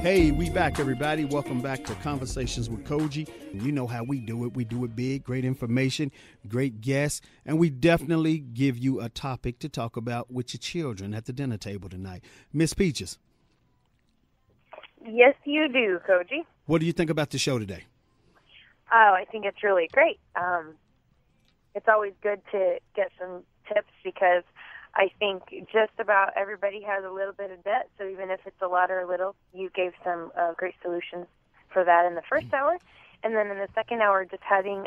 Hey, we back, everybody. Welcome back to Conversations with Koji. You know how we do it. We do it big, great information, great guests, and we definitely give you a topic to talk about with your children at the dinner table tonight. Miss Peaches. Yes, you do, Koji. What do you think about the show today? Oh, I think it's really great. It's always good to get some tips because I think just about everybody has a little bit of debt, so even if it's a lot or a little, you gave some great solutions for that in the first hour. And then in the second hour, just having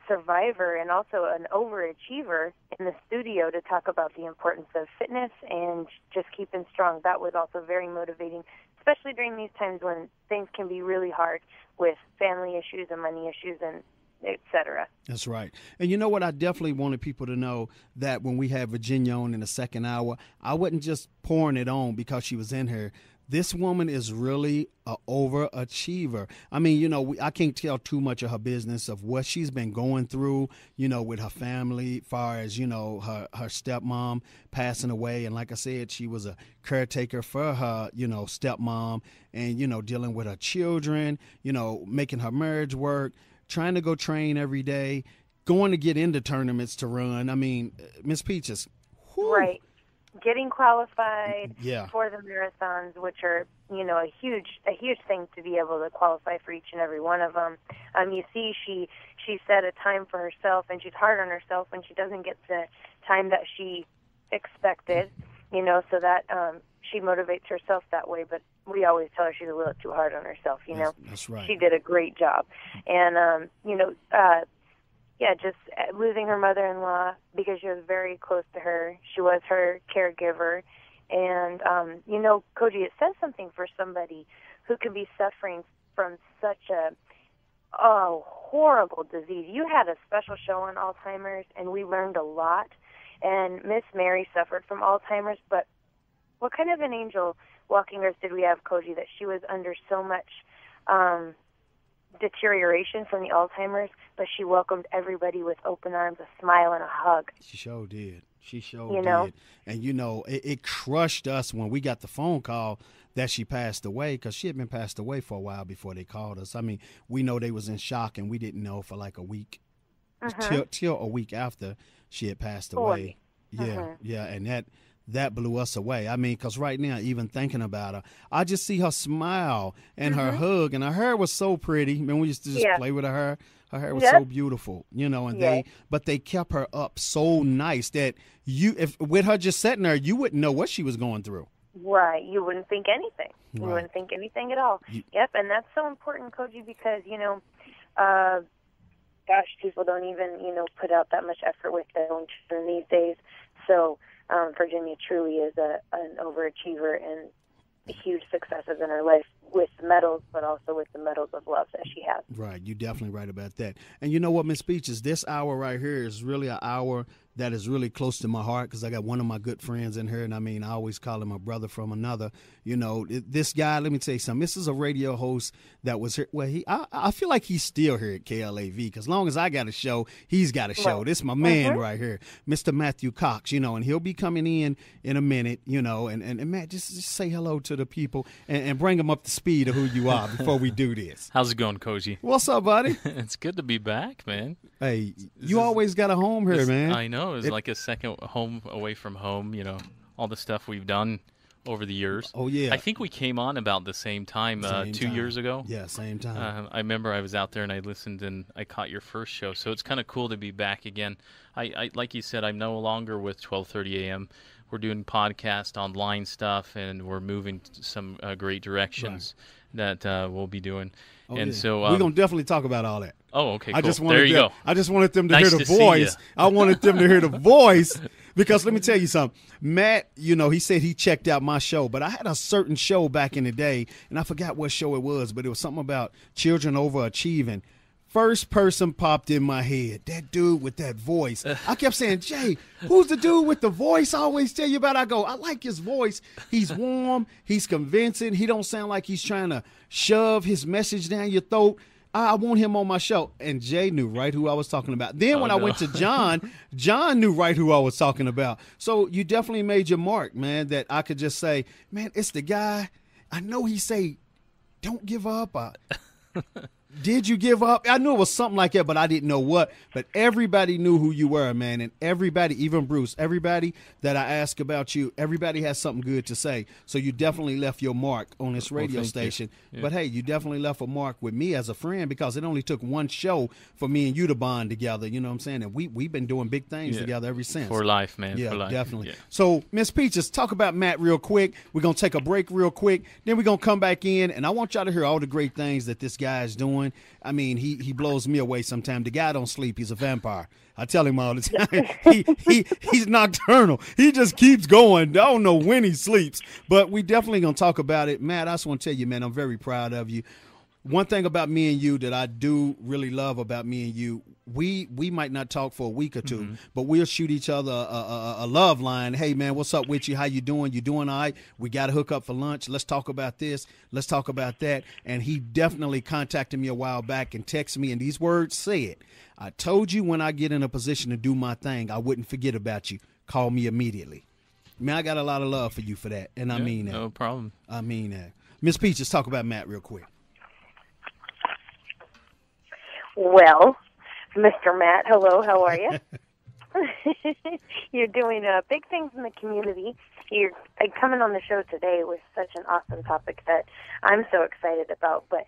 Survivor and also an overachiever in the studio to talk about the importance of fitness and just keeping strong. That was also very motivating, especially during these times when things can be really hard with family issues and money issues and et cetera. That's right. And you know what? I definitely wanted people to know that when we had Virginia on in the second hour, I wasn't just pouring it on because she was in here. This woman is really an overachiever. I mean, you know, I can't tell too much of her business of what she's been going through, you know, with her family, as far as, you know, her stepmom passing away. And like I said, she was a caretaker for her, you know, stepmom and, you know, dealing with her children, you know, making her marriage work, trying to go train every day, going to get into tournaments to run. I mean, Miss Peaches. Whew. Right. Getting qualified Yeah. for the marathons, which are, you know, a huge thing to be able to qualify for each and every one of them. You see, she set a time for herself, and she's hard on herself when she doesn't get the time that she expected, you know, so that she motivates herself that way. But we always tell her she's a little too hard on herself, you know. That's right. She did a great job. And, you know, just losing her mother-in-law because she was very close to her. She was her caregiver. And, you know, Koji, it says something for somebody who could be suffering from such a horrible disease. You had a special show on Alzheimer's, and we learned a lot. And Miss Mary suffered from Alzheimer's, but what kind of an angel walking earth did we have, Koji, that she was under so much deterioration from the Alzheimer's, but she welcomed everybody with open arms, a smile, and a hug. She sure did. Did. And, you know, it crushed us when we got the phone call that she passed away, because she had been passed away for a while before they called us. I mean, we know they was in shock, and we didn't know for like a week, till a week after she had passed away. Yeah, and that blew us away. I mean, because right now, even thinking about her, I just see her smile and her hug, and her hair was so pretty. I mean, we used to just play with her hair. Her hair was so beautiful, you know, and they kept her up so nice that if with her just sitting there, you wouldn't know what she was going through. Right. You wouldn't think anything. Right. You wouldn't think anything at all. Yep, and that's so important, Koji, because, you know, people don't even, you know, put out that much effort with their own children these days. So Virginia truly is an overachiever and huge successes in her life with medals, but also with the medals of love that she has. Right. You're definitely right about that. And you know what, Miss Peaches, this hour right here is really an hour that is really close to my heart, because I got one of my good friends in here, and I mean, I always call him a brother from another. You know, this guy, let me tell you something. This is a radio host that was here. Well, I feel like he's still here at KLAV, because as long as I got a show, he's got a show. Right. This is my man right here, Mr. Matthew Cox, you know, and he'll be coming in a minute, you know, and Matt, just say hello to the people and bring them up to speed of who you are before we do this. How's it going, Koji? What's up, buddy? It's good to be back, man. Hey, you always got a home here, man. I know. It's like a second home away from home, you know, all the stuff we've done over the years. Oh, yeah. I think we came on about the same time, 2 years ago. Yeah, same time. I remember I was out there and I listened and I caught your first show, so it's kind of cool to be back again. I like you said, I'm no longer with 12:30 a.m. We're doing podcast online stuff, and we're moving some great directions that we'll be doing. Oh, and yeah. so we're going to definitely talk about all that. Oh, okay, cool. There you go. I just wanted them to hear the voice. I wanted them to hear the voice because let me tell you something. Matt, you know, he said he checked out my show, but I had a certain show back in the day, and I forgot what show it was, but it was something about children overachieving. First person popped in my head, that dude with that voice. I kept saying, Jay, who's the dude with the voice I always tell you about? I go, I like his voice. He's warm. He's convincing. He don't sound like he's trying to shove his message down your throat. I want him on my show. And Jay knew right who I was talking about. Then when I went to John, John knew right who I was talking about. So you definitely made your mark, man, that I could just say, man, it's the guy. I know he say don't give up. Did you give up? I knew it was something like that, but I didn't know what. But everybody knew who you were, man. And everybody, even Bruce, everybody that I ask about you, everybody has something good to say. So you definitely left your mark on this radio station. Yeah. But, hey, you definitely left a mark with me as a friend because it only took one show for me and you to bond together. You know what I'm saying? And we've been doing big things together ever since. For life, man. Yeah, for life. Definitely. Yeah. So, Miss Peaches, talk about Matt real quick. We're going to take a break real quick. Then we're going to come back in, and I want y'all to hear all the great things that this guy is doing. I mean, he blows me away sometimes. The guy don't sleep. He's a vampire. I tell him all the time. He's nocturnal. He just keeps going. I don't know when he sleeps. But we definitely going to talk about it. Matt, I just want to tell you, man, I'm very proud of you. One thing about me and you that I do really love about me and you, we might not talk for a week or two, but we'll shoot each other a love line. Hey, man, what's up with you? How you doing? You doing all right? We got to hook up for lunch. Let's talk about this. Let's talk about that. And he definitely contacted me a while back and texted me, and these words said, I told you when I get in a position to do my thing, I wouldn't forget about you. Call me immediately. Man, I got a lot of love for you for that, and I mean that. No problem. I mean that. Miss Peaches, talk about Matt real quick. Well, Mr. Matt, hello, how are you? You're doing big things in the community. You're coming on the show today with such an awesome topic that I'm so excited about. But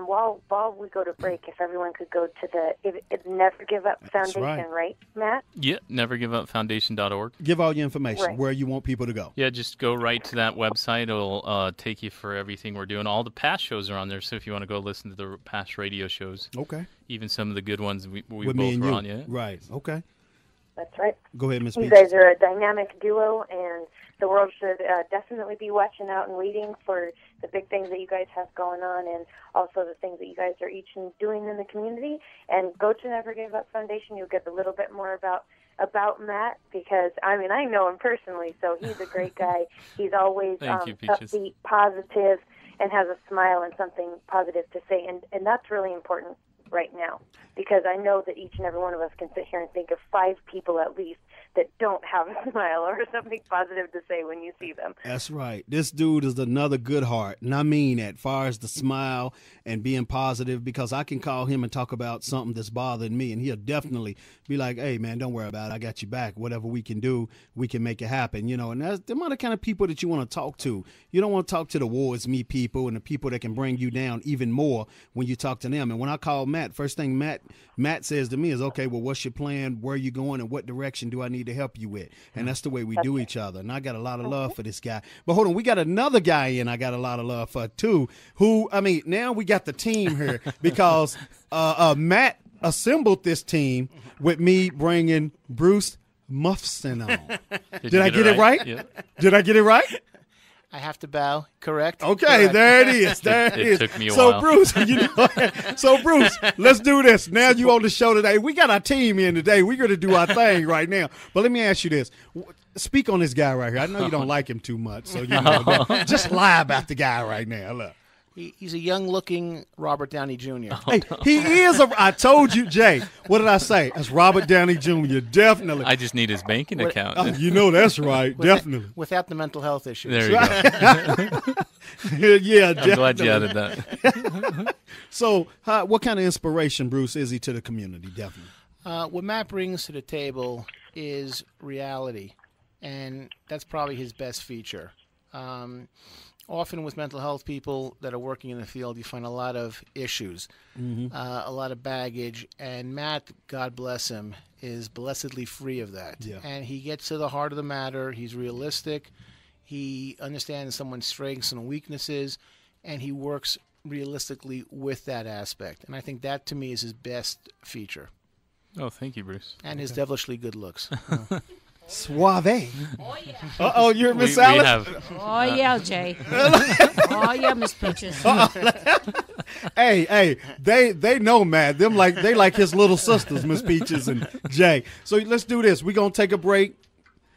while we go to break, if everyone could go to the Never Give Up Foundation, right, Matt? Yeah, nevergiveupfoundation.org. Give all your information, where you want people to go. Yeah, just go right to that website. It'll take you for everything we're doing. All the past shows are on there, so if you want to go listen to the past radio shows. Okay. Even some of the good ones we both were on, yeah. Right, okay. That's right. Go ahead, Ms. You Peaches. guys are a dynamic duo, and the world should definitely be watching out and waiting for the big things that you guys have going on, and also the things that you guys are each doing in the community. And go to Never Give Up Foundation. You'll get a little bit more about Matt, because, I mean, I know him personally, so he's a great guy. He's always upbeat, positive, and has a smile and something positive to say, and that's really important right now, because I know that each and every one of us can sit here and think of 5 people at least that don't have a smile or something positive to say when you see them. That's right. This dude is another good heart, and I mean that, as far as the smile and being positive, because I can call him and talk about something that's bothering me, and he'll definitely be like, hey, man, don't worry about it. I got you back. Whatever we can do, we can make it happen, and that's the amount of kind of people that you want to talk to. You don't want to talk to the woes me people and the people that can bring you down even more when you talk to them. And when I call Matt, first thing Matt says to me is, okay, well, what's your plan? Where are you going? And what direction do I need to help you with? And that's the way we do each other. And I got a lot of love for this guy. But hold on, we got another guy in I got a lot of love for too, who, I mean, now we got the team here because Matt assembled this team with me bringing Bruce Muffson on. Did I get it right? Yeah. Did I get it right? I have to bow. Correct. Okay, correct. There it is. There it is. Took me a while. Bruce, Bruce, let's do this. Now you on the show today. We got our team in today. We're going to do our thing right now. But let me ask you this. Speak on this guy right here. I know you don't like him too much, so just lie about the guy right now. Look. He's a young-looking Robert Downey Jr. Hey, he is I told you, Jay. What did I say? That's Robert Downey Jr. Definitely. I just need his banking account. Oh, that's right. Definitely. Without the mental health issues. There you go. Yeah, I'm glad you added that. So, what kind of inspiration, Bruce, is he to the community? Definitely. What Matt brings to the table is reality, and that's probably his best feature. Often with mental health people that are working in the field, you find a lot of issues, a lot of baggage, and Matt, God bless him, is blessedly free of that. Yeah. And he gets to the heart of the matter. He's realistic. He understands someone's strengths and weaknesses, and he works realistically with that aspect. And I think that, to me, is his best feature. Oh, thank you, Bruce. And his devilishly good looks. Suave. Oh, yeah. Uh-oh, you're Miss Alice? Oh, yeah, Jay. Oh, yeah, Miss Peaches. Hey, they know, Matt. They like his little sisters, Miss Peaches and Jay. So let's do this. We're going to take a break.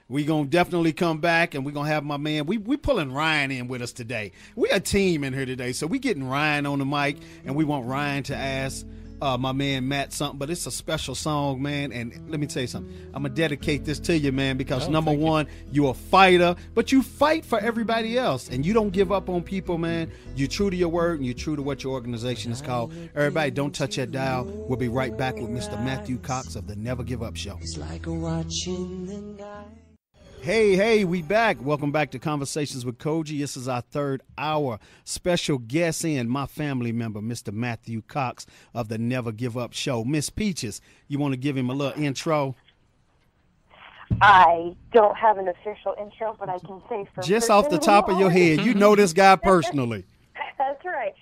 We're going to definitely come back, and we're going to have my man. We pulling Ryan in with us today. We a team in here today, so we getting Ryan on the mic, and we want Ryan to ask my man Matt something, but it's a special song, man. And let me tell you something. I'm going to dedicate this to you, man, because number one, you're a fighter, but you fight for everybody else. And you don't give up on people, man. You're true to your word, and you're true to what your organization is called. Everybody, don't touch that dial. We'll be right back with Mr. Matthew Cox of the Never Give Up Show. It's like watching the night. Hey, we back. Welcome back to Conversations with Kogod. This is our third hour. Special guest in, my family member, Mr. Matthew Cox of the Never Give Up Show. Miss Peaches, you want to give him a little intro? I don't have an official intro, but I can say from just off the top of your head, you know this guy personally. That's right.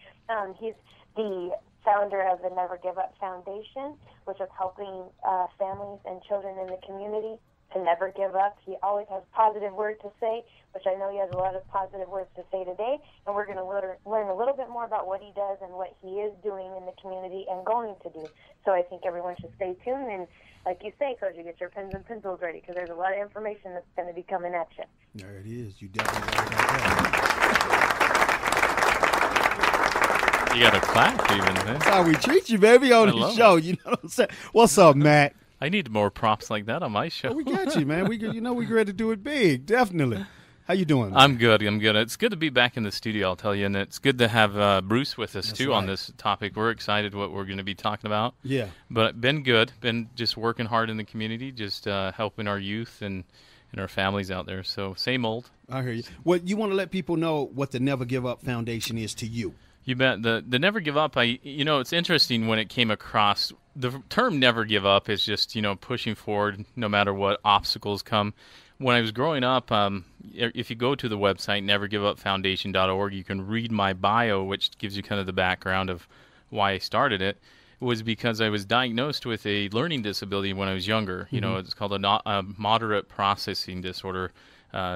He's the founder of the Never Give Up Foundation, which is helping families and children in the community to never give up. He always has positive words to say, which I know he has a lot of positive words to say today, and we're going to learn a little bit more about what he does and what he is doing in the community and going to do. So I think everyone should stay tuned, and like you say, Coach, you get your pens and pencils ready, because there's a lot of information that's going to be coming at you. There it is. You definitely got that. You got to clap even, man. That's how we treat you, baby, on the show. You know what I'm saying? What's up, Matt? I need more props like that on my show. Oh, we got you, man. We're ready to do it big, definitely. How you doing, man? I'm good. It's good to be back in the studio, I'll tell you, and it's good to have Bruce with us, too, on this topic. We're excited what we're going to be talking about. Yeah. But been good. Been just working hard in the community, just helping our youth and our families out there. So same old. I hear you. Well, you want to let people know what the Never Give Up Foundation is to you. You bet. The Never Give Up, it's interesting when it came across. The term never give up is just, pushing forward no matter what obstacles come. When I was growing up, if you go to the website, nevergiveupfoundation.org, you can read my bio, which gives you kind of the background of why I started it. It was because I was diagnosed with a learning disability when I was younger. Mm-hmm. It's called a moderate processing disorder,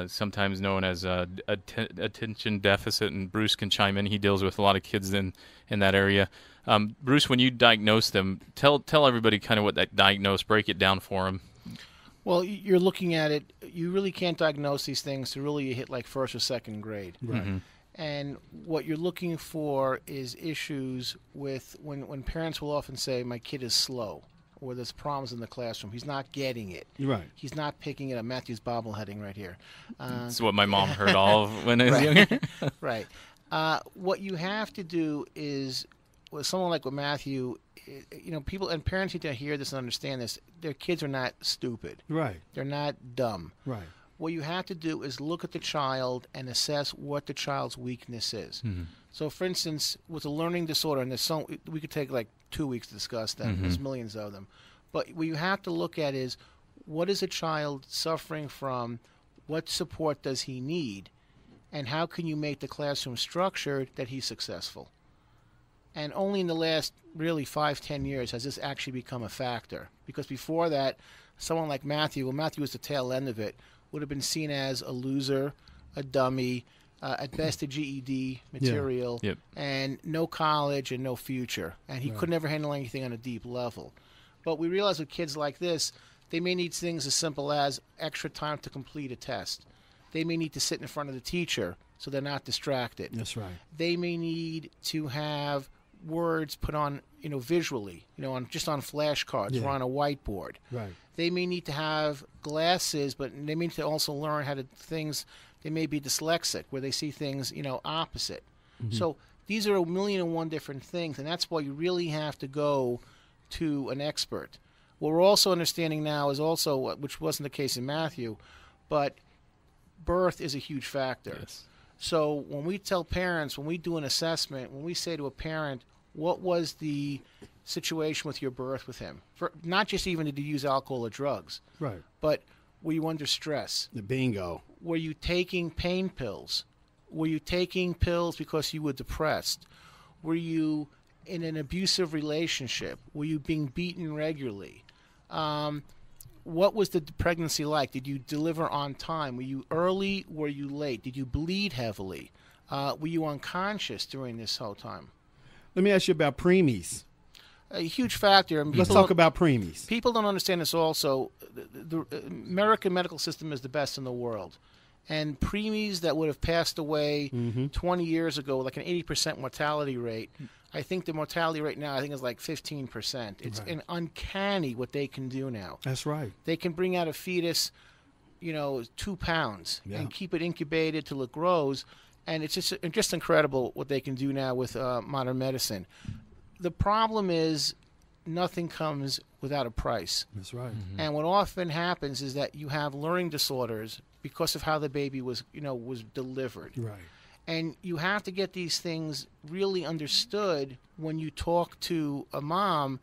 sometimes known as attention deficit, and Bruce can chime in. He deals with a lot of kids in that area. Bruce, when you diagnose them, tell everybody kind of what that diagnosed, break it down for them. Well, you're looking at it, you really can't diagnose these things to really hit like first or second grade. Right. Mm-hmm. And what you're looking for is issues with when parents will often say, my kid is slow, or there's problems in the classroom. He's not getting it. Right. He's not picking it up. Matthew's bobbleheading right here. That's what my mom heard all of when I was younger. Right. What you have to do is, with someone like with Matthew, people and parents need to hear this and understand this. Their kids are not stupid. Right. They're not dumb. Right. What you have to do is look at the child and assess what the child's weakness is. Mm-hmm. So, for instance, with a learning disorder, and we could take like 2 weeks to discuss them. Mm-hmm. There's millions of them. But what you have to look at is, what is a child suffering from? What support does he need? And how can you make the classroom structured that he's successful? And only in the last really 5-10 years has this actually become a factor. Because before that, someone like Matthew was the tail end of it, would have been seen as a loser, a dummy, at best a GED material, Yep. and no college and no future. And he could never handle anything on a deep level. But we realize with kids like this, they may need things as simple as extra time to complete a test. They may need to sit in front of the teacher so they're not distracted. That's right. They may need to have words put on, visually, on flashcards or on a whiteboard. Right. They may need to have glasses, but they may need to also learn how to things. They may be dyslexic, where they see things, opposite. Mm-hmm. So these are 1,000,001 different things, and that's why you really have to go to an expert. What we're also understanding now is also, which wasn't the case in Matthew, but birth is a huge factor. Yes. So when we tell parents, when we do an assessment, when we say to a parent, what was the situation with your birth with him? Not just even did you use alcohol or drugs, right? But were you under stress? The bingo. Were you taking pain pills? Were you taking pills because you were depressed? Were you in an abusive relationship? Were you being beaten regularly? What was the pregnancy like? Did you deliver on time? Were you early? Were you late? Did you bleed heavily? Were you unconscious during this whole time? Let me ask you about preemies. A huge factor. Let's talk about preemies. People don't understand this also. The American medical system is the best in the world. And preemies that would have passed away 20 years ago, like an 80% mortality rate, I think the mortality rate now, I think, is like 15%. It's an uncanny what they can do now. That's right. They can bring out a fetus, 2 pounds, and keep it incubated till it grows. And it's just incredible what they can do now with modern medicine. The problem is nothing comes without a price. That's right. Mm-hmm. And what often happens is that you have learning disorders because of how the baby was delivered. Right. And you have to get these things really understood when you talk to a mom,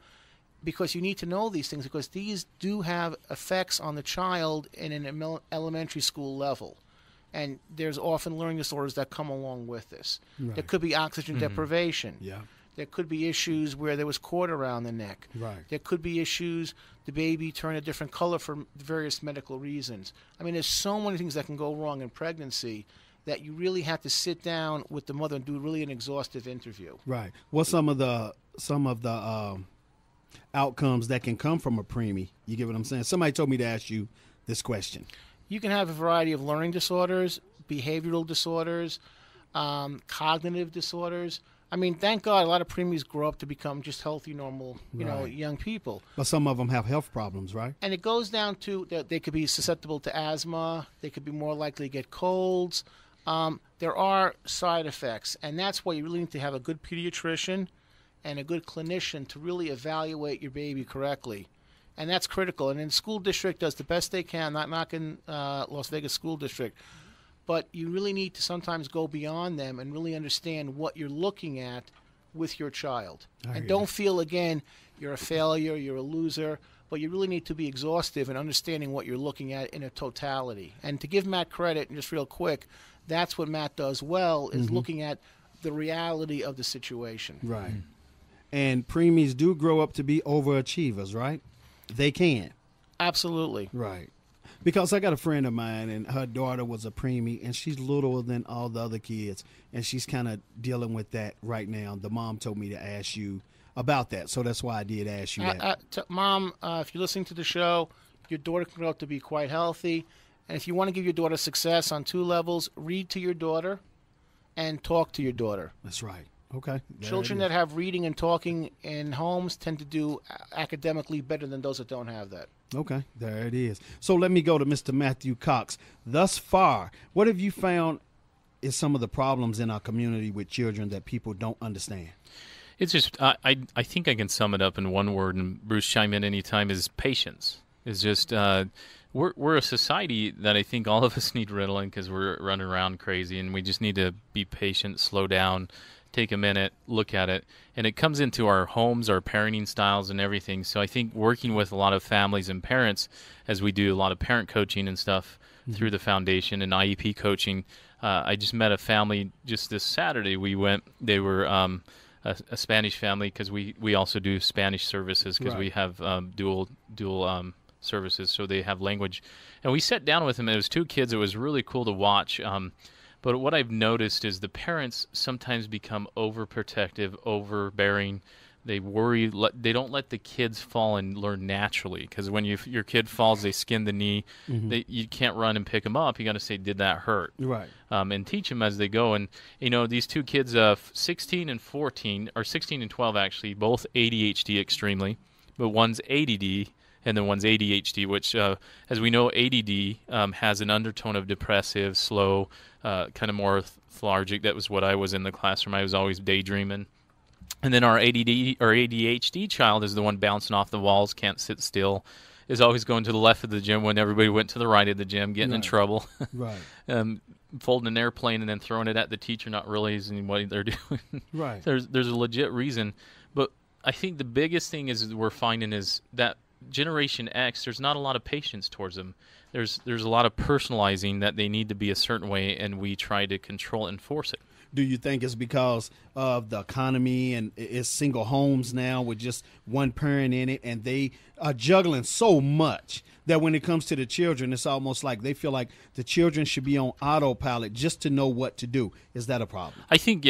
because you need to know these things, because these do have effects on the child in an elementary school level. And there's often learning disorders that come along with this. Right. There could be oxygen deprivation. Yeah. There could be issues where there was cord around the neck. Right. There could be issues the baby turned a different color for various medical reasons. I mean, there's so many things that can go wrong in pregnancy that you really have to sit down with the mother and do really an exhaustive interview. Right. What's some of the outcomes that can come from a preemie? You get what I'm saying? Somebody told me to ask you this question. You can have a variety of learning disorders, behavioral disorders, cognitive disorders. I mean, thank God a lot of preemies grow up to become just healthy, normal, young people. But some of them have health problems, right? And it goes down to that they could be susceptible to asthma. They could be more likely to get colds. There are side effects, and that's why you really need to have a good pediatrician and a good clinician to really evaluate your baby correctly. And that's critical. And the school district does the best they can, not knocking Las Vegas School District. But you really need to sometimes go beyond them and really understand what you're looking at with your child. And don't feel, again, you're a failure, you're a loser, but you really need to be exhaustive in understanding what you're looking at in a totality. And to give Matt credit, and just real quick, that's what Matt does well, is looking at the reality of the situation. Right. And preemies do grow up to be overachievers, right? They can. Absolutely. Right. Because I got a friend of mine, and her daughter was a preemie, and she's littler than all the other kids, and she's kind of dealing with that right now. The mom told me to ask you about that, so that's why I did ask you that. Mom, if you're listening to the show, your daughter can grow up to be quite healthy, and if you want to give your daughter success on 2 levels, read to your daughter and talk to your daughter. That's right. Okay. Children that have reading and talking in homes tend to do academically better than those that don't have that. Okay, there it is. So let me go to Mr. Matthew Cox. Thus far, what have you found is some of the problems in our community with children that people don't understand? It's just, I think I can sum it up in one word, and Bruce, chime in anytime, is patience. It's just, we're a society that I think all of us need Ritalin because we're running around crazy, and we just need to be patient, slow down, take a minute, look at it. And it comes into our homes, our parenting styles and everything. So I think working with a lot of families and parents, as we do a lot of parent coaching and stuff through the foundation and IEP coaching, I just met a family just this Saturday. They were a Spanish family because we also do Spanish services because we have dual services, so they have language. And we sat down with them. It was 2 kids. It was really cool to watch. But what I've noticed is the parents sometimes become overprotective, overbearing. They worry. They don't let the kids fall and learn naturally. Because when your kid falls, they skin the knee. You can't run and pick them up. You got to say, "Did that hurt?" Right. And teach them as they go. And these 2 kids, 16 and 14, or 16 and 12 actually, both ADHD extremely, but one's ADD. And then one's ADHD, which, as we know, ADD has an undertone of depressive, slow, kind of more lethargic. That was what I was in the classroom. I was always daydreaming. And then our ADD or ADHD child is the one bouncing off the walls, can't sit still, is always going to the left of the gym when everybody went to the right of the gym, getting in trouble. Right. Folding an airplane and then throwing it at the teacher, not realizing what they're doing. Right. There's a legit reason. But I think the biggest thing is we're finding is that Generation X, there's not a lot of patience towards them. There's a lot of personalizing that they need to be a certain way, and we try to control and enforce it. Do you think it's because of the economy and it's single homes now with just one parent in it, and they are juggling so much that when it comes to the children, it's almost like they feel like the children should be on autopilot just to know what to do? Is that a problem? I think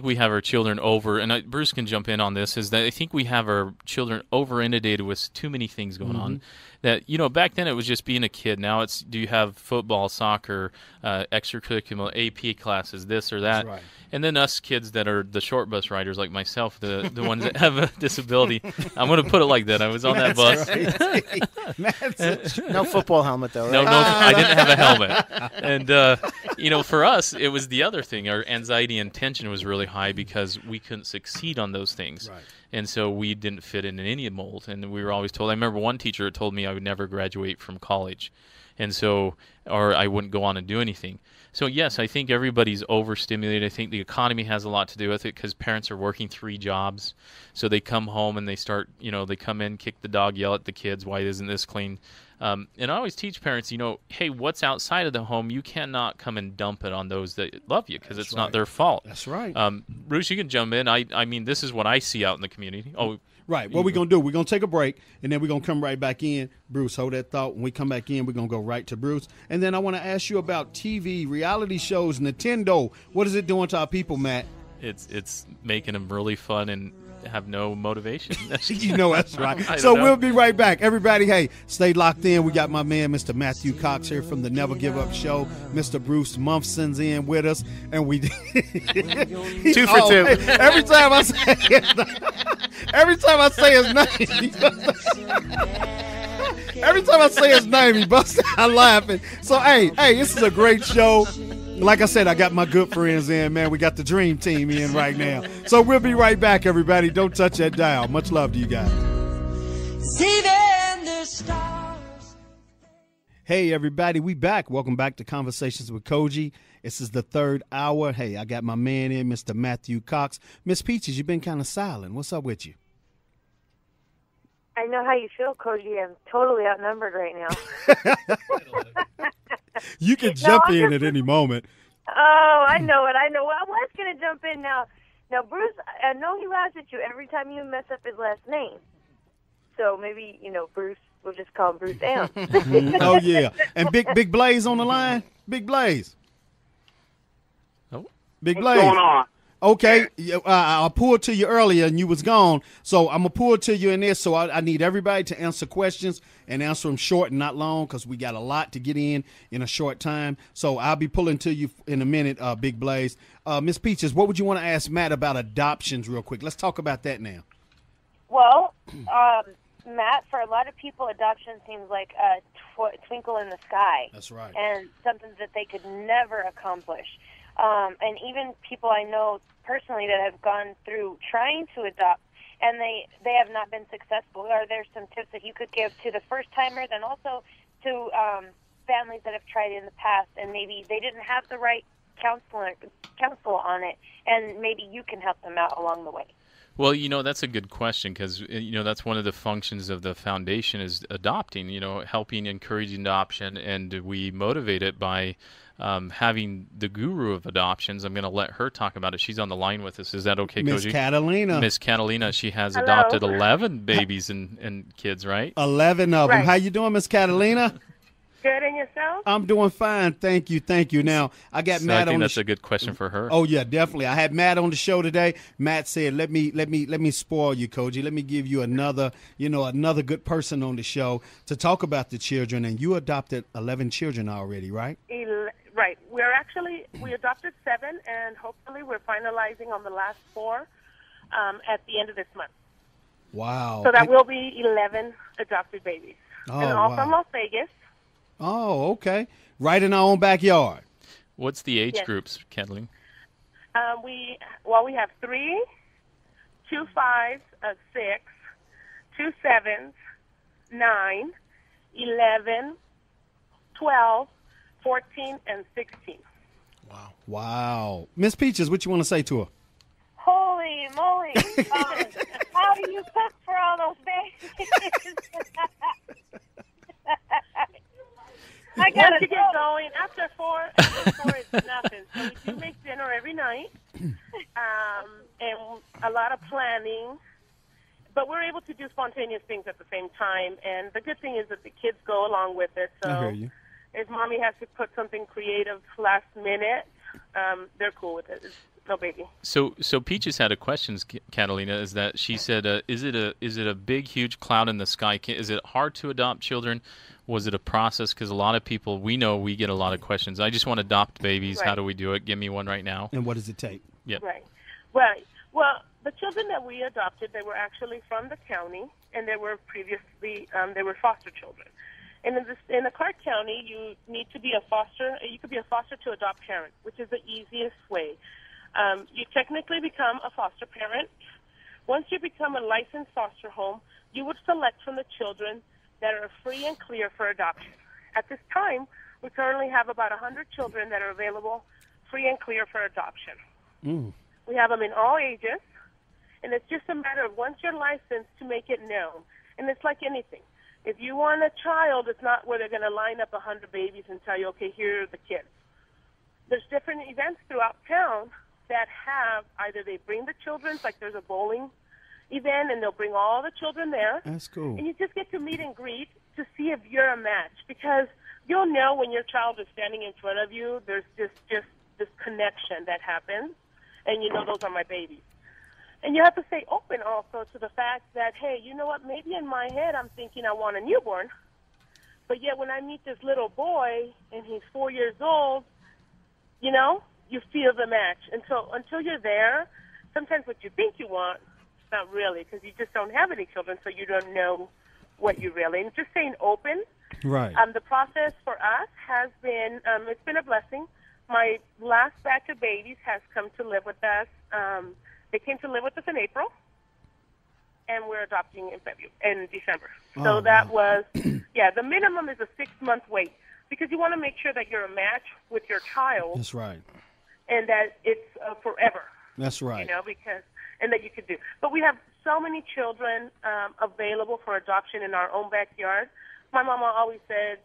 we have our children and Bruce can jump in on this, is that I think we have our children over inundated with too many things going on. That, back then it was just being a kid. Now do you have football, soccer, extracurricular, AP classes, this or that? Right. And then us kids that are the short bus riders like myself, the ones that have a disability. I'm going to put it like that. I was on that bus. No football helmet, though, right? No, I didn't have a helmet. And, for us, it was the other thing. Our anxiety and tension was really high because we couldn't succeed on those things. Right. And so we didn't fit in any mold. And we were always told, I remember one teacher told me I would never graduate from college. And so, or I wouldn't go on and do anything. So yes, I think everybody's overstimulated. I think the economy has a lot to do with it because parents are working 3 jobs. So they come home and they start, they come in, kick the dog, yell at the kids, why isn't this clean? And I always teach parents, hey, what's outside of the home, you cannot come and dump it on those that love you because it's not their fault. That's right. Bruce, you can jump in. I mean, this is what I see out in the community. Oh, right. What we're going to do, we're going to take a break, and then we're going to come right back in. Bruce, hold that thought. When we come back in, we're going to go right to Bruce. And then I want to ask you about TV, reality shows, Nintendo. What is it doing to our people, Matt? It's making them really fun and have no motivation. That's right. So we'll be right back. Everybody, hey, stay locked in. We got my man, Mr. Matthew Cox here from the Never Give Up Show. Mr. Bruce Mumpson's in with us. And we 2 for 2. Hey, every time I say his name, he busts out laughing. So, hey, this is a great show. Like I said, I got my good friends in, man. We got the dream team in right now. So we'll be right back, everybody. Don't touch that dial. Much love to you guys. Hey, everybody. We back. Welcome back to Conversations with Koji. This is the 3rd hour. Hey, I got my man in, Mr. Matthew Cox. Miss Peaches, you've been kind of silent. What's up with you? I know how you feel, Koji. I'm totally outnumbered right now. You can jump in at any moment. Oh, I know it. I was going to jump in now. Now, Bruce, I know he laughs at you every time you mess up his last name. So maybe, Bruce, we'll just call him Bruce M. Oh, yeah. And Big Blaze on the line? Big Blaze. Oh. Big Blaze. What's going on? Okay, I pulled to you earlier and you was gone, so I'm going to pull to you in this, so I need everybody to answer questions and answer them short and not long because we got a lot to get in a short time. So I'll be pulling to you in a minute, Big Blaze. Miss Peaches, what would you want to ask Matt about adoptions real quick? Let's talk about that now. Well, Matt, for a lot of people, adoption seems like a twinkle in the sky. That's right. And something that they could never accomplish. And even people I know personally that have gone through trying to adopt, and they have not been successful. Are there some tips that you could give to the first-timers and also to families that have tried in the past and maybe they didn't have the right counsel on it, and maybe you can help them out along the way? Well, that's a good question because, that's one of the functions of the foundation is adopting, helping, encouraging adoption, and we motivate it by having the guru of adoptions. I'm going to let her talk about it. She's on the line with us. Is that okay, Koji? Miss Catalina. Miss Catalina, she has Hello. adopted 11 babies and kids, right? 11 of them. Right. How you doing, Miss Catalina? Good, and yourself? I'm doing fine. Thank you. Now, I got So Matt I think on that's the a good question for her. Oh yeah, definitely. I had Matt on the show today. Matt said, "Let me spoil you, Koji. Let me give you another good person on the show to talk about the children." And you adopted 11 children already, right? Right. We adopted 7, and hopefully we're finalizing on the last 4 at the end of this month. Wow. So that will be 11 adopted babies. Oh, and all wow. from Las Vegas. Oh, okay. Right in our own backyard. What's the age Yes. groups, Kathleen? We have 3, 2 5s, 6, 2 7s, 9, 11, 12, 14, and 16. Wow. Miss Peaches, what you want to say to her? Holy moly. How do you cook for all those babies? I got Once you get going, after 4 it's nothing. So we do make dinner every night, and a lot of planning. But we're able to do spontaneous things at the same time. And the good thing is that the kids go along with it. I hear So you. if mommy has to put something creative last minute, they're cool with it. no baby. So Peaches had a question, Catalina, is that she said, is it a big, huge cloud in the sky? Is it hard to adopt children? Was it a process? Because a lot of people, we know we get a lot of questions. I just want to adopt babies. Right. How do we do it? Give me one right now. And what does it take? Yep. Right. Well, the children that we adopted, they were actually from the county, and they were previously they were foster children. And in the Clark County, you need to be a foster. You could be a foster to adopt parent, which is the easiest way. You technically become a foster parent. Once you become a licensed foster home, you would select from the children that are free and clear for adoption. At this time, we currently have about 100 children that are available free and clear for adoption. Mm. We have them in all ages, and it's just a matter of once you're licensed to make it known. And it's like anything. If you want a child, it's not where they're going to line up 100 babies and tell you, okay, here are the kids. There's different events throughout town that have either they bring the children, like there's a bowling event, and they'll bring all the children there. That's cool. And you just get to meet and greet to see if you're a match, because you'll know when your child is standing in front of you, there's just this connection that happens, and you know those are my babies. And you have to stay open also to the fact that, hey, you know what, maybe in my head I'm thinking I want a newborn, but yet when I meet this little boy and he's 4 years old, you know, you feel the match. And so until you're there, sometimes what you think you want, it's not really, because you just don't have any children, so you don't know what you really. And just staying open. Right. The process for us has been, it's been a blessing. My last batch of babies has come to live with us. They came to live with us in April, and we're adopting in December. So that was, the minimum is a 6-month wait, because you want to make sure that you're a match with your child. That's right. And that it's forever. That's right. You know, and that you could do. But we have so many children available for adoption in our own backyard. My mama always said,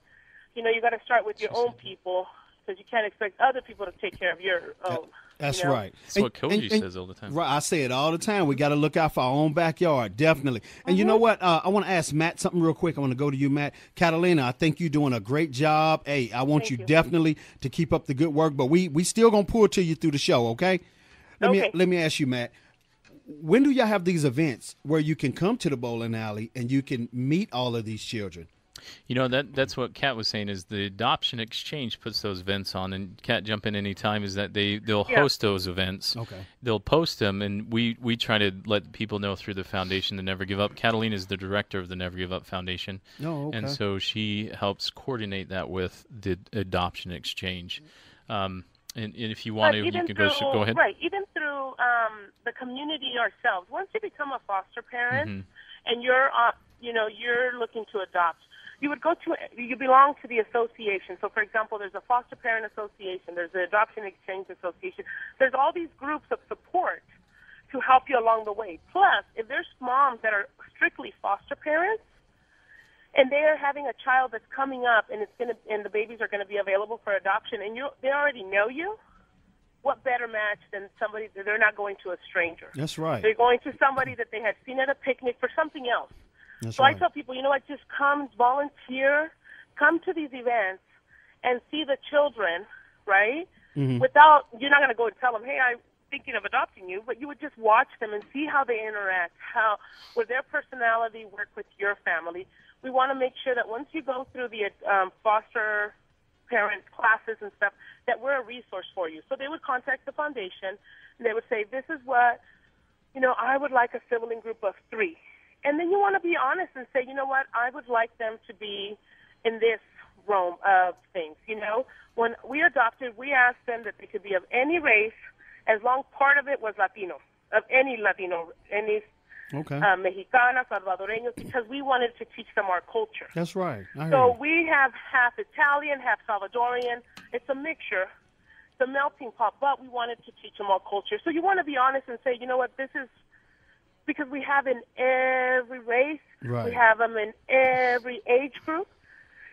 you know, you got to start with your own people, because you can't expect other people to take care of your own. That's right. That's what Cody says all the time. Right, I say it all the time. We got to look out for our own backyard, definitely. And you know what? I want to ask Matt something real quick. I want to go to you, Matt. Catalina, I think you're doing a great job. Hey, I want you definitely to keep up the good work, but we still going to pull to you through the show, okay? Let me ask you, Matt. When do y'all have these events where you can come to the bowling alley and you can meet all of these children? You know, that's what Kat was saying, is the Adoption Exchange puts those events on, and Kat, jump in any time, is that they'll host those events. Okay. They'll post them, and we try to let people know through the foundation, the Never Give Up. Catalina is the director of the Never Give Up Foundation. Oh, okay. And so she helps coordinate that with the Adoption Exchange. And if you want to, you can go ahead. Right, even through the community ourselves. Once you become a foster parent and you're looking to adopt, you belong to the association. So, for example, there's a foster parent association, there's the Adoption Exchange Association. There's all these groups of support to help you along the way. Plus, if there's moms that are strictly foster parents, and they are having a child that's coming up, and the babies are going to be available for adoption, and they already know you, what better match than somebody that they're not going to a stranger? That's right. They're going to somebody that they had seen at a picnic for something else. That's so right. I tell people, you know what, just come, volunteer, come to these events and see the children, right? You're not going to go and tell them, hey, I'm thinking of adopting you, but you would just watch them and see how they interact, how would their personality work with your family. We want to make sure that once you go through the foster parent classes and stuff, that we're a resource for you. So they would contact the foundation, and they would say, this is what, I would like a sibling group of 3. And then you want to be honest and say, you know what, I would like them to be in this realm of things. When we adopted, we asked them that they could be of any race, as long part of it was Latino, of any Latino, any Mexicana, Salvadoreños, because we wanted to teach them our culture. That's right. So we have half Italian, half Salvadorian. It's a mixture. It's a melting pot, but we wanted to teach them our culture. So you want to be honest and say, you know what, this is, because we have in every race, we have them in every age group,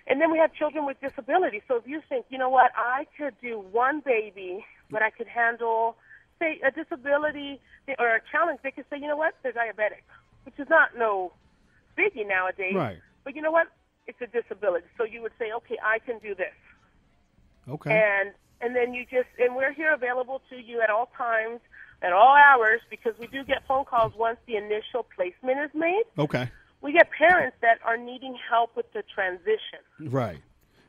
and then we have children with disabilities. So if you think, you know what, I could do one baby, but I could handle, say, a disability or a challenge, they could say, you know what, they're diabetic, which is not no biggie nowadays. Right. But you know what, it's a disability. So you would say, okay, I can do this. Okay. And and then and we're here available to you at all times, at all hours, because we do get phone calls once the initial placement is made. Okay. We get parents that are needing help with the transition. Right.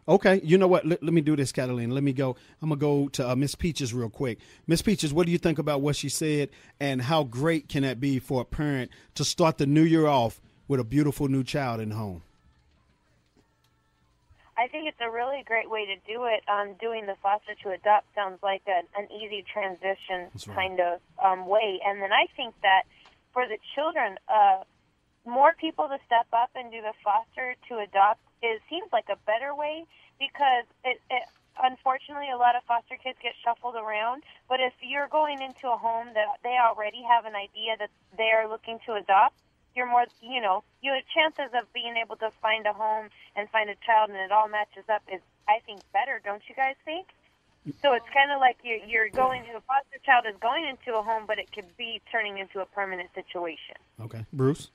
Okay. You know what? Let me do this, Catalina. Let me go. I'm going to go to Miss Peaches real quick. Miss Peaches, what do you think about what she said, and how great can that be for a parent to start the new year off with a beautiful new child in the home? I think it's a really great way to do it. Doing the foster to adopt sounds like an easy transition kind of way. And then I think that for the children, more people to step up and do the foster to adopt seems like a better way, because unfortunately a lot of foster kids get shuffled around. But if you're going into a home that they already have an idea that they are looking to adopt, you're more, your chances of being able to find a home and find a child and it all matches up is, I think, better. Don't you guys think? So it's kind of like you're going to a foster child is going into a home, but it could be turning into a permanent situation. Okay. Bruce?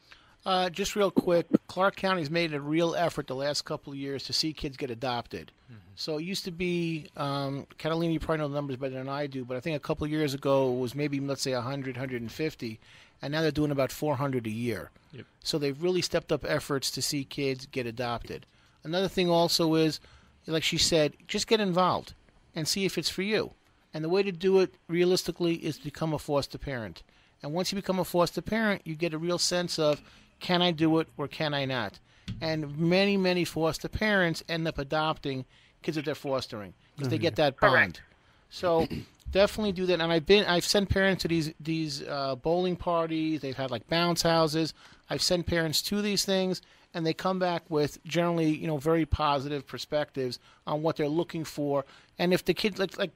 Just real quick, Clark County's made a real effort the last couple of years to see kids get adopted. Mm-hmm. So it used to be, Catalina, you probably know the numbers better than I do, but I think a couple of years ago it was maybe, let's say, 100, 150, and now they're doing about 400 a year. Yep. So they've really stepped up efforts to see kids get adopted. Another thing also is, like she said, just get involved and see if it's for you. And the way to do it realistically is to become a foster parent. And once you become a foster parent, you get a real sense of, can I do it or can I not? And many, many foster parents end up adopting kids that they're fostering because they get that bond. Correct. So definitely do that. And I've sent parents to these bowling parties. They've had like bounce houses. I've sent parents to these things, and they come back with generally, very positive perspectives on what they're looking for. And if the kid, like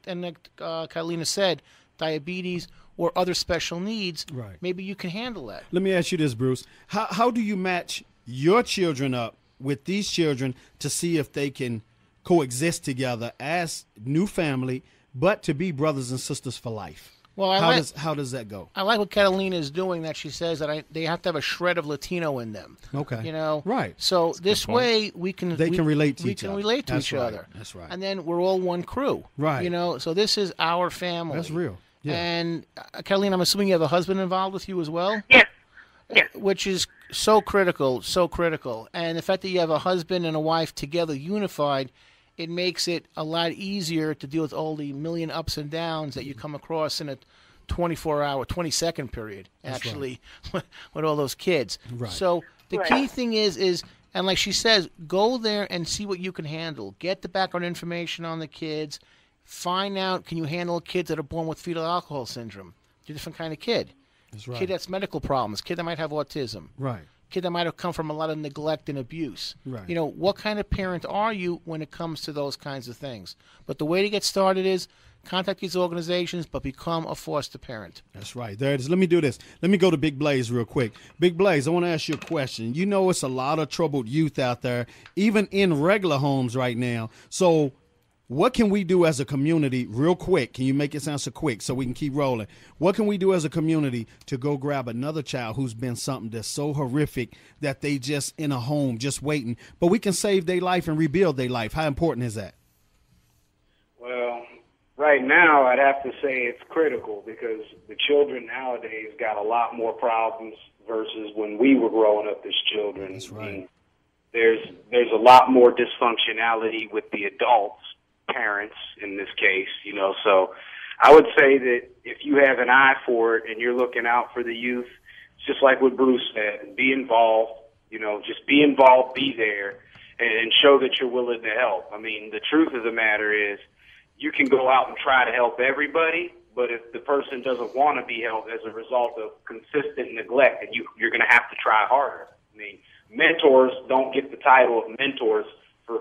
Catalina said, diabetes or other special needs, right, maybe you can handle that. Let me ask you this, Bruce. How do you match your children up with these children to see if they can coexist together as new family, but to be brothers and sisters for life? Well, how does that go? I like what Catalina is doing, that she says that they have to have a shred of Latino in them. Okay. Right. So this way we can relate to each other. We can relate to each other. That's right. And then we're all one crew. Right. So this is our family. That's real. Yeah. And Catalina, I'm assuming you have a husband involved with you as well? Yes. Yes. Which is so critical, so critical. And the fact that you have a husband and a wife together, unified, it makes it a lot easier to deal with all the million ups and downs that you come across in a 24-hour, 20-second period, actually, right, with all those kids. Right. So the key thing is, and like she says, go there and see what you can handle. Get the background information on the kids. Find out, can you handle kids that are born with fetal alcohol syndrome? It's a different kind of kid. That's right. Kid that's medical problems. Kid that might have autism. Right. Kid that might have come from a lot of neglect and abuse. Right. What kind of parent are you when it comes to those kinds of things? But the way to get started is contact these organizations, but become a foster parent. That's right. There it is. Let me do this. Let me go to Big Blaze real quick. Big Blaze, I want to ask you a question. It's a lot of troubled youth out there, even in regular homes right now. So what can we do as a community real quick? Can you make it sound so quick so we can keep rolling? What can we do as a community to go grab another child who's been something that's so horrific that they just in a home just waiting, but we can save their life and rebuild their life? How important is that? Well, right now I'd have to say it's critical, because the children nowadays got a lot more problems versus when we were growing up as children. That's right. I mean, there's a lot more dysfunctionality with the adults, parents in this case, so I would say that if you have an eye for it and you're looking out for the youth, it's just like what Bruce said, be involved, just be involved, be there, and show that you're willing to help. I mean, the truth of the matter is you can go out and try to help everybody, but if the person doesn't want to be helped as a result of consistent neglect, then you're going to have to try harder. I mean, mentors don't get the title of mentors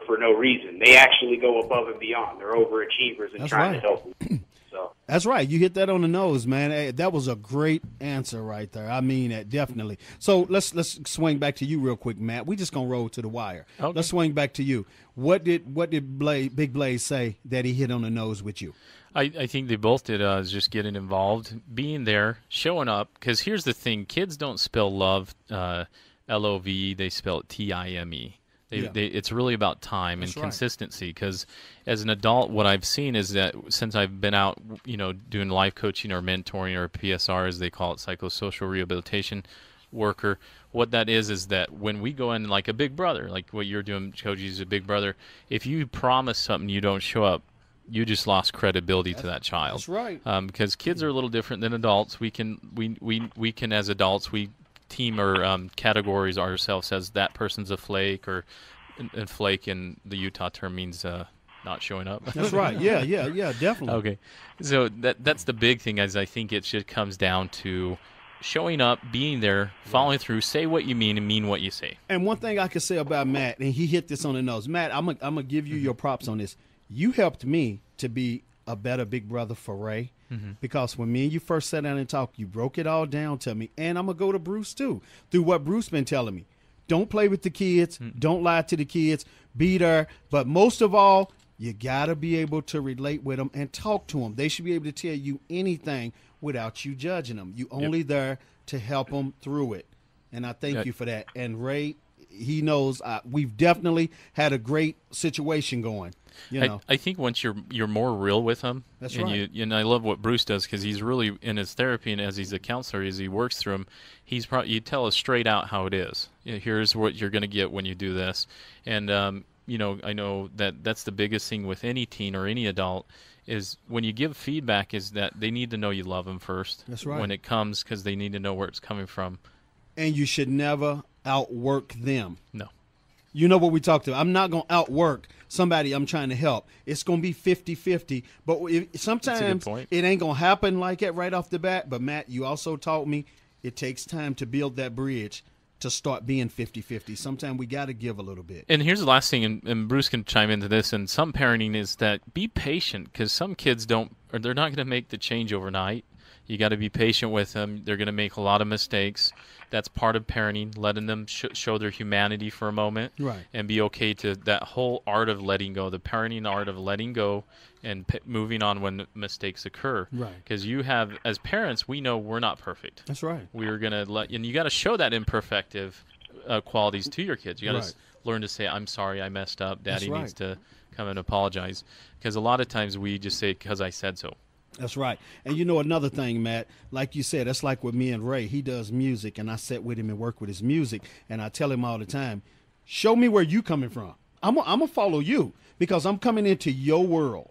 for no reason. They actually go above and beyond. They're overachievers and trying to help them. So that's right. You hit that on the nose, man. Hey, that was a great answer right there. I mean that, definitely. So let's swing back to you real quick, Matt. We just gonna roll to the wire. Okay. Let's swing back to you. What did Big Blaze say that he hit on the nose with you? I think they both did. Is just getting involved, being there, showing up. Because here's the thing: kids don't spell love, LOVE. They spell it TIME. It's really about time and consistency, because as an adult, what I've seen is that since I've been out, doing life coaching or mentoring, or PSR as they call it, psychosocial rehabilitation worker, what that is that when we go in like a big brother, like what you're doing, Koji, is a big brother, if you promise something you don't show up, you just lost credibility to that child. That's right. Because kids are a little different than adults. We can as adults, we team or categories ourselves as that person's a flake, or and flake in the Utah term means not showing up. That's right. Yeah, definitely. Okay, so that's the big thing, as I think it should comes down to showing up, being there, following through, say what you mean and mean what you say. And one thing I can say about Matt, and he hit this on the nose. Matt, I'm gonna give you your props on this. You helped me to be a better big brother for Ray. Because when me and you first sat down and talked, you broke it all down to me. And I'm going to go to Bruce, too, through what Bruce been telling me. Don't play with the kids. Don't lie to the kids. Be there. But most of all, you got to be able to relate with them and talk to them. They should be able to tell you anything without you judging them. You only there to help them through it. And I thank you for that. And Ray, he knows we've definitely had a great situation going. I think once you're more real with him, that's right. And I love what Bruce does, because he's really in his therapy, and as he's a counselor, as he works through him, you tell us straight out how it is. Here's what you're going to get when you do this, and I know that's the biggest thing with any teen or any adult is when you give feedback is that they need to know you love them first. That's right. When it comes, because they need to know where it's coming from. And you should never outwork them. No. You know what we talked about. I'm not going to outwork somebody I'm trying to help. It's going to be 50-50. But sometimes it ain't going to happen like that right off the bat. But, Matt, you also taught me it takes time to build that bridge to start being 50-50. Sometimes we got to give a little bit. And here's the last thing, and Bruce can chime into this, and some parenting is that be patient, because some kids they're not going to make the change overnight. You got to be patient with them. They're going to make a lot of mistakes. That's part of parenting, letting them show their humanity for a moment, right, and be okay to that whole art of letting go, the parenting art of letting go and moving on when mistakes occur. Right. Because as parents, we know we're not perfect. That's right. We're going to and you got to show that imperfective qualities to your kids. You got to learn to say, I'm sorry, I messed up. Daddy needs to come and apologize. Because a lot of times we just say, because I said so. That's right. And another thing, Matt, like you said, that's like with me and Ray. He does music, and I sit with him and work with his music, and I tell him all the time, show me where you coming from. I'm going to follow you, because I'm coming into your world.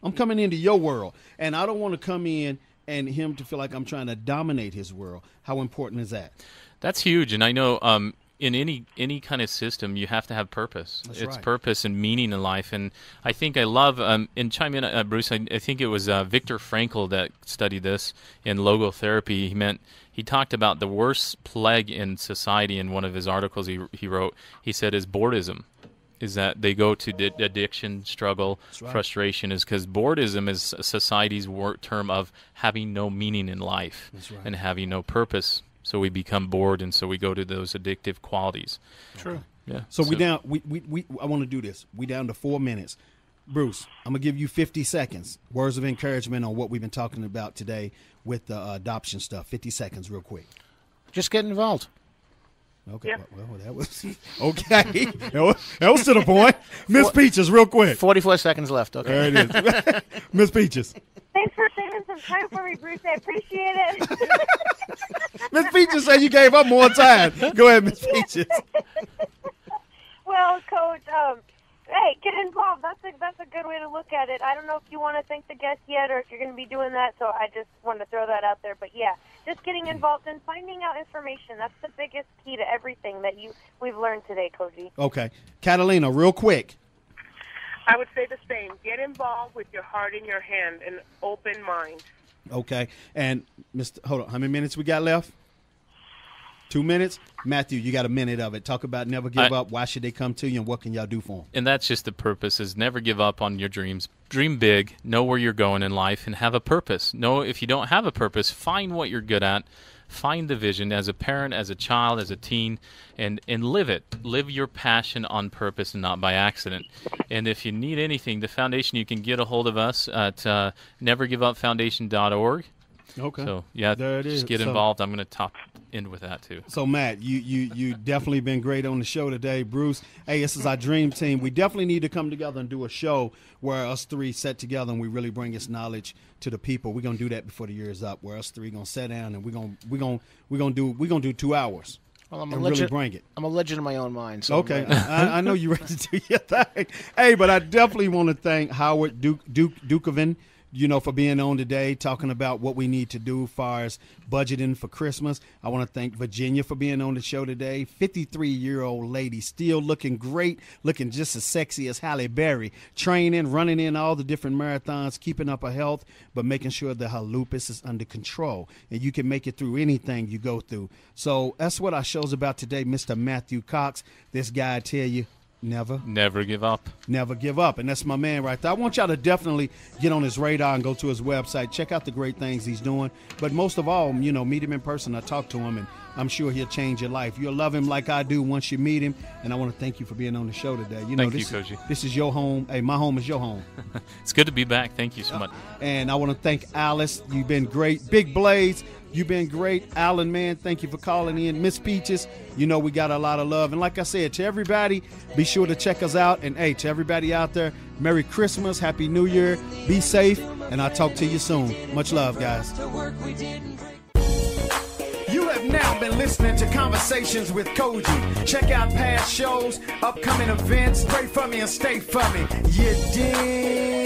And I don't want to come in and him to feel like I'm trying to dominate his world. How important is that? That's huge. And I know in any kind of system, you have to have purpose. It's purpose and meaning in life. And I think I love, and chime in, Bruce, I think it was Viktor Frankl that studied this in logotherapy. He talked about the worst plague in society in one of his articles he wrote. He said is boredom. Is that they go to addiction, struggle, frustration, is because boredom is society's term of having no meaning in life and having no purpose. So we become bored, and so we go to those addictive qualities. True. Yeah. So we down. I want to do this. We down to 4 minutes. Bruce, I'm gonna give you 50 seconds. Words of encouragement on what we've been talking about today with the adoption stuff. 50 seconds, real quick. Just get involved. Okay. Yeah. Well, that was okay. that was to the point. Miss Peaches, real quick. 44 seconds left. Okay. There it is. Miss Peaches. Thanks for saving some time for me, Bruce. I appreciate it. Miss Peaches said you gave up more time. Go ahead, Miss Peaches. Well, Coach, hey, get involved. That's a good way to look at it. I don't know if you want to thank the guest yet, or if you're going to be doing that. So I just wanted to throw that out there. But yeah, just getting involved and finding out information. That's the biggest key to everything that we've learned today, Koji. Okay, Catalina, real quick. I would say the same. Get involved with your heart in your hand and open mind. Okay. And, hold on. How many minutes we got left? 2 minutes? Matthew, you got a minute of it. Talk about never give up. Why should they come to you, and what can y'all do for them? And that's just the purpose, is never give up on your dreams. Dream big. Know where you're going in life, and have a purpose. Know if you don't have a purpose, find what you're good at. Find the vision as a parent, as a child, as a teen, and live it. Live your passion on purpose and not by accident. And if you need anything, the foundation, you can get a hold of us at nevergiveupfoundation.org. Okay. So, yeah, there it just is. get involved. I'm going to talk end with that too. So Matt, you definitely been great on the show today. Bruce, hey, this is our dream team. We definitely need to come together and do a show where us three sit together and we really bring this knowledge to the people. We're gonna do that before the year is up, where us three gonna sit down and we're gonna do 2 hours. Well, and really bring it. I'm a legend in my own mind. So okay, I know you're ready to do your thing. Hey, but I definitely want to thank Howard Dvorkin, for being on today, talking about what we need to do as far as budgeting for Christmas. I want to thank Virginia for being on the show today. 53-year-old lady, still looking great, looking just as sexy as Halle Berry, training, running in all the different marathons, keeping up her health, but making sure that her lupus is under control. And you can make it through anything you go through. So that's what our show's about today, Mr. Matthew Cox. This guy, I tell you, never give up. Never give up. And that's my man right there. I want y'all to definitely get on his radar and go to his website. Check out the great things he's doing. But most of all, meet him in person. I talk to him, and I'm sure he'll change your life. You'll love him like I do once you meet him. And I want to thank you for being on the show today. Thank you, Koji. This is your home. Hey, my home is your home. It's good to be back. Thank you so much. And I want to thank Alice. You've been great. Big Blades, you've been great. Alan, man, thank you for calling in. Miss Peaches, we got a lot of love. And like I said, to everybody, be sure to check us out. And, hey, to everybody out there, Merry Christmas, Happy New Year, be safe, and I'll talk to you soon. Much love, guys. You have now been listening to Conversations with Koji. Check out past shows, upcoming events. Pray for me and stay for me. You dig?